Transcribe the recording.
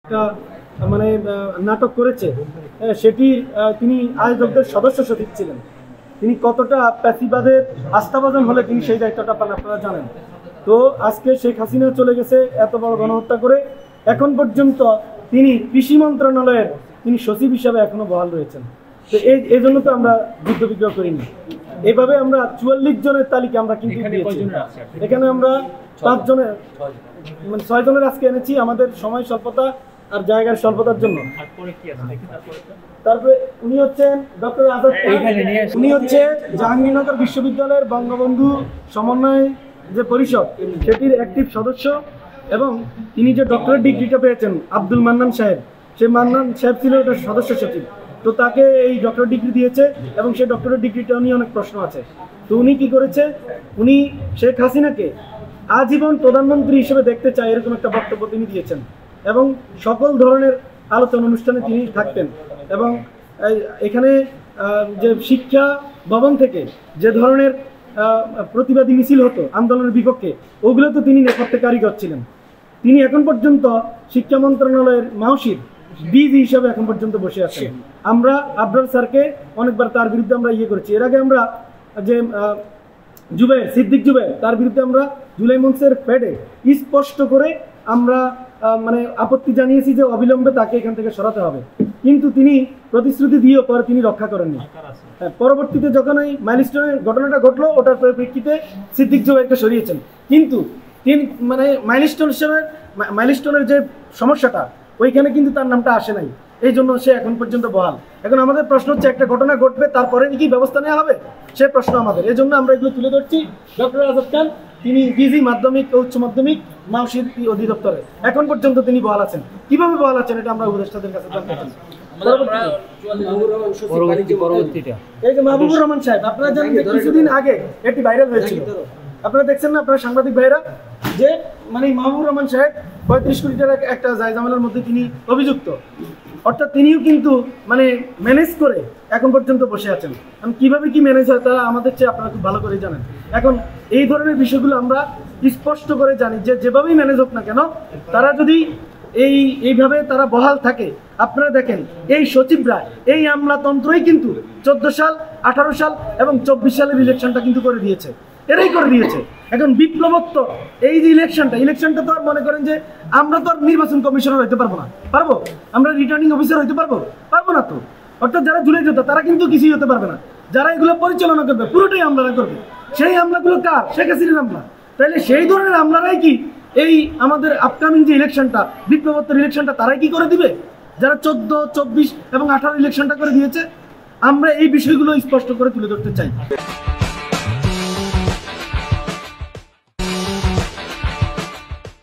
একটা মানে নাটক করেছে সেটি তিনি আয়োজকদের সদস্য সচিব ছিলেন। তিনি কতটা প্যাসিবাদের আস্থাভাজন হলে তিনি সেই দায়িত্বটা পান আপনারা জানেন। তো আজকে শেখ হাসিনা চলে গেছে এত বড় গণহত্যা করে, এখন পর্যন্ত তিনি কৃষি মন্ত্রণালয়ের তিনি সচিব হিসাবে এখনো বহাল রয়েছেন। তো এই জন্য তো আমরা যুদ্ধ বিগ্রহ করিনি। এভাবে আমরা 44 জনের তালিকা আমরা কিন্তু দিয়েছি। এখানে আমরা 5 জনের মানে 6 জনের আজকে এনেছি আমাদের সময় স্বল্পতা আর জায়গার স্বল্পতার জন্য। তারপরে উনি হচ্ছেন ডক্টর আজাদ, উনি হচ্ছে জাহাঙ্গীরনগর বিশ্ববিদ্যালয়ের বঙ্গবন্ধু সমন্বয় যে পরিষদ সেটির অ্যাক্টিভ সদস্য, এবং তিনি যে ডক্টরেট ডিগ্রিটা পেয়েছেন আব্দুল মান্নান সাহেব, সেই মান্নান সাহেব ছিল ওটার সদস্য সচিব। তো তাকে এই ডক্টরেট ডিগ্রি দিয়েছে এবং সেই ডক্টরেট ডিগ্রিটা নিয়ে অনেক প্রশ্ন আছে। তো উনি কি করেছে, উনি শেখ হাসিনাকে আজীবন প্রধানমন্ত্রী হিসেবে দেখতে চায় এরকম একটা বক্তব্য তিনি দিয়েছেন, এবং সকল ধরনের আলোচনা অনুষ্ঠানে তিনি থাকতেন। এবং এখানে যে শিক্ষা ভবন থেকে যে ধরনের প্রতিবাদী মিছিল হতো আন্দোলনের বিপক্ষে, ওগুলো তো তিনি নেপথ্যে কারিগর ছিলেন। তিনি এখন পর্যন্ত শিক্ষা মন্ত্রণালয়ের মাহশির ডিজি হিসাবে এখন পর্যন্ত বসে আছেন। আমরা আবরার স্যারকে অনেকবার তার বিরুদ্ধে আমরা করেছি। এর আগে আমরা যে জুবের সিদ্দিক জুবের তার বিরুদ্ধে আমরা জুলাই মঞ্চের ফেডে স্পষ্ট করে আমরা মানে আপত্তি জানিয়েছি যে অবিলম্বে তাকে এখান থেকে সরাতে হবে, কিন্তু তিনি প্রতিশ্রুতি দিয়েও পরে তিনি রক্ষা করেননি। পরবর্তীতে যখন এই মাইলস্টোনের ঘটনাটা ঘটলো, ওটার পরিপ্রেক্ষিতে সিদ্দিক জুবেরকে সরিয়েছেন, কিন্তু তিনি মানে মাইলস্টোনের যে সমস্যাটা ওইখানে কিন্তু তার নামটা আসে নাই, এই জন্য সে এখন পর্যন্ত বহাল। এখন আমাদের প্রশ্ন হচ্ছে, একটা ঘটনা ঘটবে তারপরে কি ব্যবস্থা নেওয়া হবে, সে প্রশ্ন আমাদের। এই জন্য আমরা এগুলো তুলে ধরছি। ডক্টর আজাদ খান তিনি ডিজি মাধ্যমিক ও উচ্চ মাধ্যমিক মাহশির অধিদপ্তরে এখন পর্যন্ত তিনি বহাল আছেন। কিভাবে বহাল আছেন এটা আমরা উপদেষ্টাদের কাছে জানতে চাই। এই যে মাহবুবুর রহমান সাহেব, আপনারা জানেন যে কিছুদিন আগে এটি ভাইরাল হয়েছিল, আপনারা দেখছেন না, আপনারা সাংবাদিক ভাইরা, যে মানে মাহবুবুর রহমান সাহেব 35 কোটি টাকার একটা জায়জামেলার মধ্যে তিনি অভিযুক্ত, অর্থাৎ তিনিও কিন্তু মানে ম্যানেজ করে এখন পর্যন্ত বসে আছেন। কিভাবে কি ম্যানেজ হয় তা আমাদের চেয়ে আপনারা খুব ভালো করে জানেন। এখন এই ধরনের বিষয়গুলো আমরা স্পষ্ট করে জানি যে যেভাবেই ম্যানেজ হোক না কেন, তারা যদি এইভাবে তারা বহাল থাকে, আপনারা দেখেন এই সচিবরা এই আমলাতন্ত্রই কিন্তু 14 সাল 18 সাল এবং 24 সালের ইলেকশনটা কিন্তু করে দিয়েছে, এরাই করে দিয়েছে। এখন বিপ্লবোত্তর এই যে ইলেকশনটা তো আর মনে করেন যে আমরা তো আর নির্বাচন কমিশনার হইতে পারবো না, পারবো? আমরা রিটার্নিং অফিসার হইতে পারবো না তো। অর্থাৎ যারা জুলাই যোদ্ধা তারা কিন্তু কিছুই হতে পারবে না, যারা এগুলো পরিচালনা করবে পুরোটাই আমলারা করবে। সেই আমলাগুলো কার? শেখ হাসিনার আমলা। তাহলে সেই ধরনের আমলারাই কি এই আমাদের আপকামিং যে ইলেকশনটা, বিপ্লবোত্তর ইলেকশনটা তারাই কি করে দিবে, যারা 14, 24 এবং 18 ইলেকশনটা করে দিয়েছে? আমরা এই বিষয়গুলো স্পষ্ট করে তুলে ধরতে চাই।